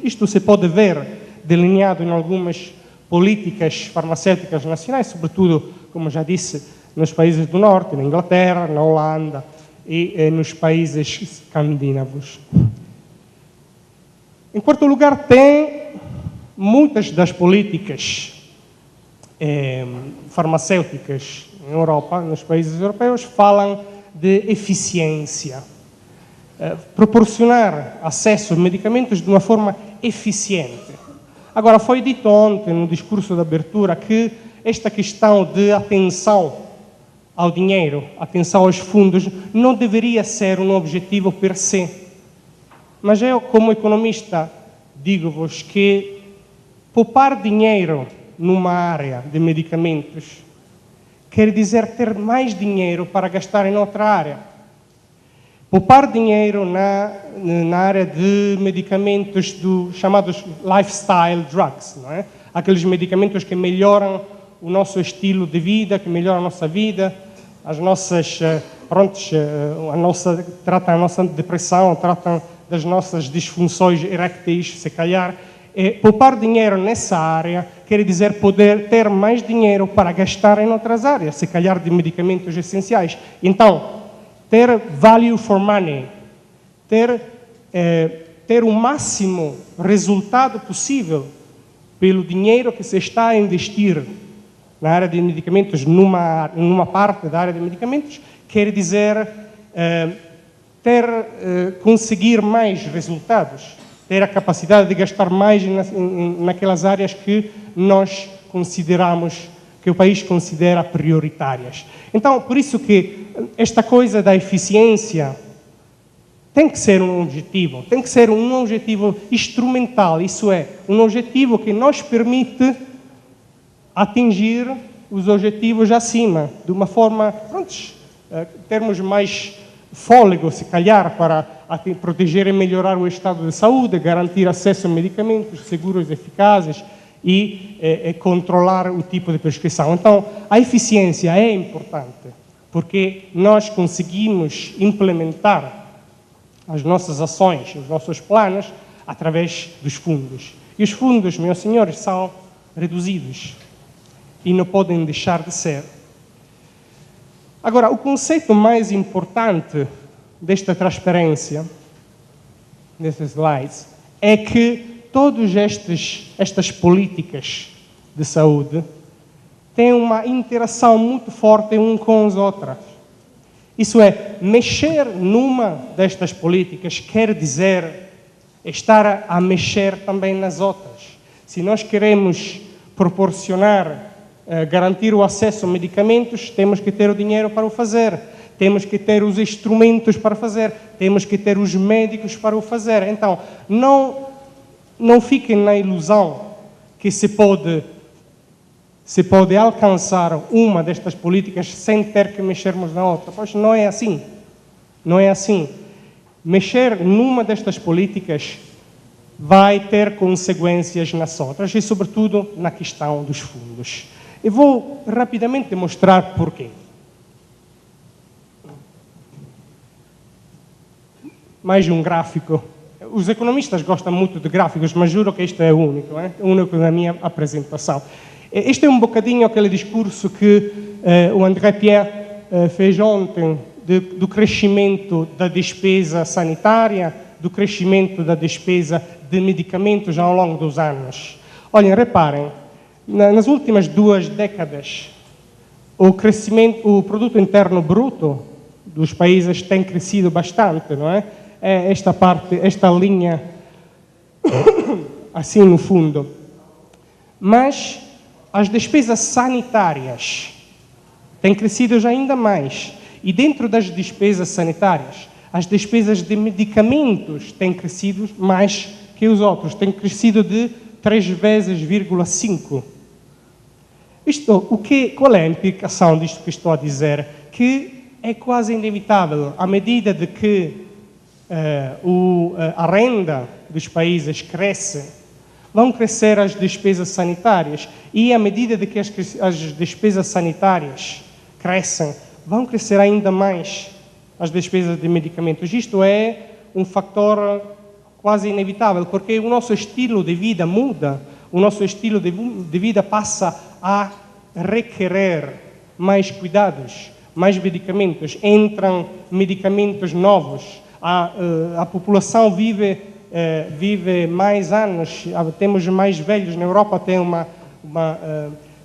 Isto se pode ver delineado em algumas políticas farmacêuticas nacionais, sobretudo, como já disse, nos países do norte, na Inglaterra, na Holanda e nos países escandinavos. Em quarto lugar, tem muitas das políticas farmacêuticas em Europa, nos países europeus, falam de eficiência. Proporcionar acesso a medicamentos de uma forma eficiente. Agora, foi dito ontem, no discurso de abertura, que esta questão de atenção ao dinheiro, atenção aos fundos, não deveria ser um objetivo per se. Mas eu, como economista, digo-vos que poupar dinheiro numa área de medicamentos quer dizer ter mais dinheiro para gastar em outra área. Poupar dinheiro na área de medicamentos chamados lifestyle drugs, não é? Aqueles medicamentos que melhoram o nosso estilo de vida, que melhoram a nossa vida, as nossas, tratam a nossa depressão, tratam das nossas disfunções erécteis, se calhar. Poupar dinheiro nessa área quer dizer poder ter mais dinheiro para gastar em outras áreas, se calhar de medicamentos essenciais. Então, ter value for money, ter o máximo resultado possível pelo dinheiro que se está a investir na área de medicamentos, numa parte da área de medicamentos, quer dizer conseguir mais resultados, ter a capacidade de gastar mais naquelas áreas que nós consideramos, que o país considera prioritárias. Então, por isso que esta coisa da eficiência tem que ser um objetivo, tem que ser um objetivo instrumental, isso é, um objetivo que nos permite atingir os objetivos acima, de uma forma, termos mais fôlego, se calhar, para proteger e melhorar o estado de saúde, garantir acesso a medicamentos seguros e eficazes e controlar o tipo de prescrição. Então, a eficiência é importante, porque nós conseguimos implementar as nossas ações, os nossos planos, através dos fundos. E os fundos, meus senhores, são reduzidos e não podem deixar de ser. Agora, o conceito mais importante desta transparência, nesses slides, é que todas estas políticas de saúde têm uma interação muito forte um com os outros. Isso é, mexer numa destas políticas quer dizer estar a mexer também nas outras. Se nós queremos proporcionar, garantir o acesso a medicamentos, temos que ter o dinheiro para o fazer, temos que ter os instrumentos para fazer, temos que ter os médicos para o fazer. Então, não fiquem na ilusão que se pode alcançar uma destas políticas sem ter que mexermos na outra. Pois não é assim. Não é assim. Mexer numa destas políticas vai ter consequências nas outras e, sobretudo, na questão dos fundos. Eu vou rapidamente mostrar porquê. Mais um gráfico. Os economistas gostam muito de gráficos, mas juro que este é o único, o único na minha apresentação. Este é um bocadinho aquele discurso que o André Pierre fez ontem do crescimento da despesa sanitária, do crescimento da despesa de medicamentos ao longo dos anos. Olhem, reparem, nas últimas 2 décadas, o produto interno bruto dos países tem crescido bastante, não é? Esta linha, assim no fundo. Mas as despesas sanitárias têm crescido ainda mais. E dentro das despesas sanitárias, as despesas de medicamentos têm crescido mais que os outros. Têm crescido de 3 vezes, 5. Qual é a implicação disto que estou a dizer? Que é quase inevitável, à medida de que a renda dos países cresce, vão crescer as despesas sanitárias. E à medida de que as despesas sanitárias crescem, vão crescer ainda mais as despesas de medicamentos. Isto é um fator quase inevitável, porque o nosso estilo de vida muda, o nosso estilo de vida passa a requerer mais cuidados, mais medicamentos, entram medicamentos novos, a população vive mais anos, temos mais velhos. Na Europa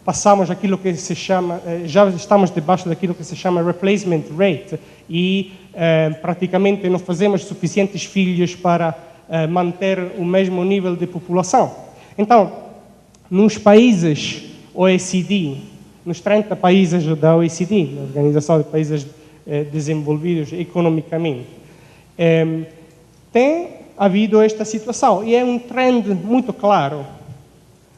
passamos aquilo que se chama, já estamos debaixo daquilo que se chama replacement rate e praticamente não fazemos suficientes filhos para manter o mesmo nível de população. Então, nos países OECD, nos 30 países da OECD, na Organização de Países Desenvolvidos Economicamente, tem havido esta situação e é um trend muito claro.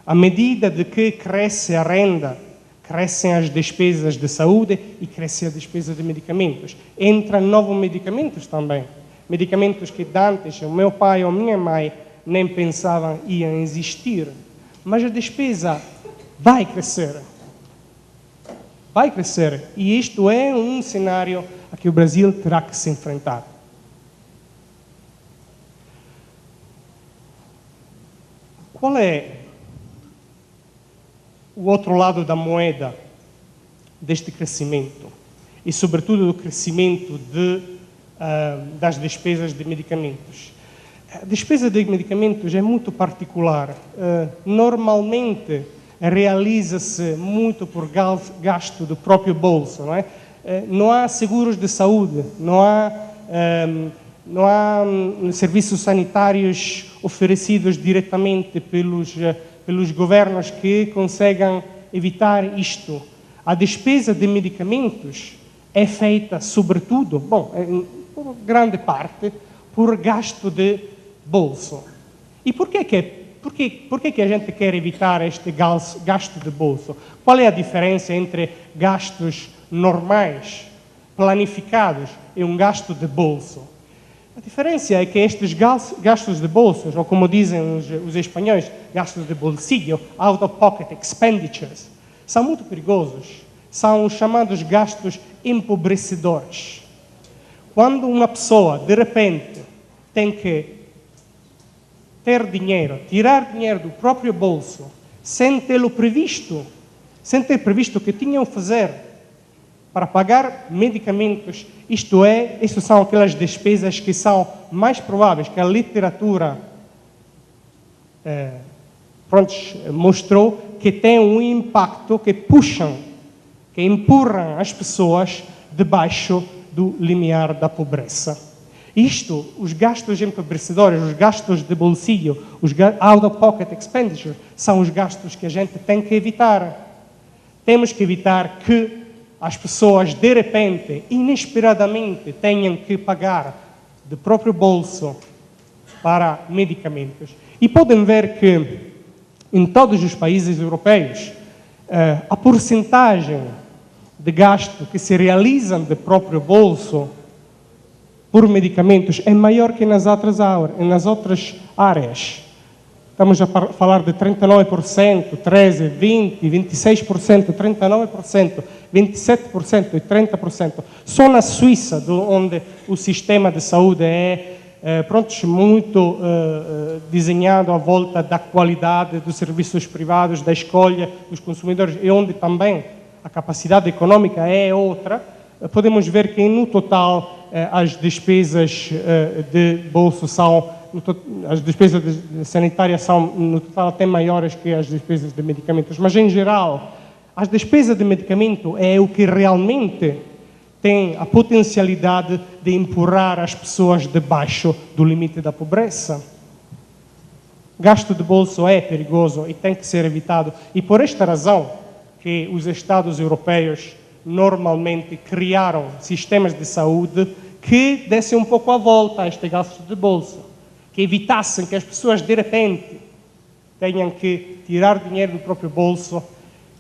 À medida de que cresce a renda, crescem as despesas de saúde e cresce a despesa de medicamentos. Entram novos medicamentos também. Medicamentos que antes o meu pai ou a minha mãe nem pensavam iam existir. Mas a despesa vai crescer. Vai crescer. E isto é um cenário a que o Brasil terá que se enfrentar. Qual é o outro lado da moeda deste crescimento? E, sobretudo, do crescimento das despesas de medicamentos. A despesa de medicamentos é muito particular. Normalmente, realiza-se muito por gasto do próprio bolso. Não é? Não há seguros de saúde, não há serviços sanitários oferecidos diretamente pelos governos que conseguem evitar isto. A despesa de medicamentos é feita, sobretudo, por grande parte, por gasto de bolso. E por que a gente quer evitar este gasto de bolso? Qual é a diferença entre gastos normais, planificados, e um gasto de bolso? A diferença é que estes gastos de bolsos, ou como dizem os espanhóis, gastos de bolsillo, out-of-pocket expenditures, são muito perigosos. São os chamados gastos empobrecedores. Quando uma pessoa, de repente, tem que ter dinheiro, tirar dinheiro do próprio bolso, sem ter previsto o que tinham a fazer para pagar medicamentos, isto são aquelas despesas que são mais prováveis, que a literatura mostrou que têm um impacto, que empurram as pessoas debaixo do limiar da pobreza. Isto, os gastos empobrecedores, os gastos de bolsillo, os out-of-pocket expenditure, são os gastos que a gente tem que evitar. Temos que evitar que as pessoas, de repente, inesperadamente, tenham que pagar do próprio bolso para medicamentos. E podem ver que, em todos os países europeus, a porcentagem de gasto que se realizam do próprio bolso por medicamentos é maior que nas outras áreas. Estamos a falar de 39%, 13%, 20%, 26%, 39%, 27% e 30%. Só na Suíça, onde o sistema de saúde é muito desenhado à volta da qualidade dos serviços privados, da escolha dos consumidores, e onde também a capacidade econômica é outra, podemos ver que, no total, as despesas de bolso as despesas sanitárias são, no total, até maiores que as despesas de medicamentos. Mas, em geral, as despesas de medicamento é o que realmente tem a potencialidade de empurrar as pessoas debaixo do limite da pobreza. Gasto de bolso é perigoso e tem que ser evitado. E por esta razão que os Estados europeus normalmente criaram sistemas de saúde que dessem um pouco a volta a este gasto de bolso, que evitassem que as pessoas, de repente, tenham que tirar dinheiro do próprio bolso,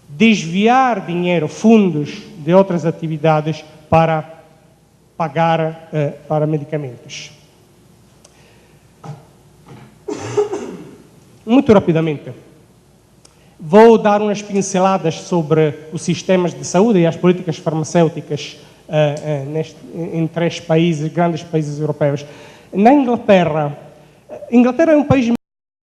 desviar dinheiro, fundos de outras atividades para pagar para medicamentos. Muito rapidamente, vou dar umas pinceladas sobre os sistemas de saúde e as políticas farmacêuticas em 3 países, grandes países europeus. Na Inglaterra, Inglaterra é um país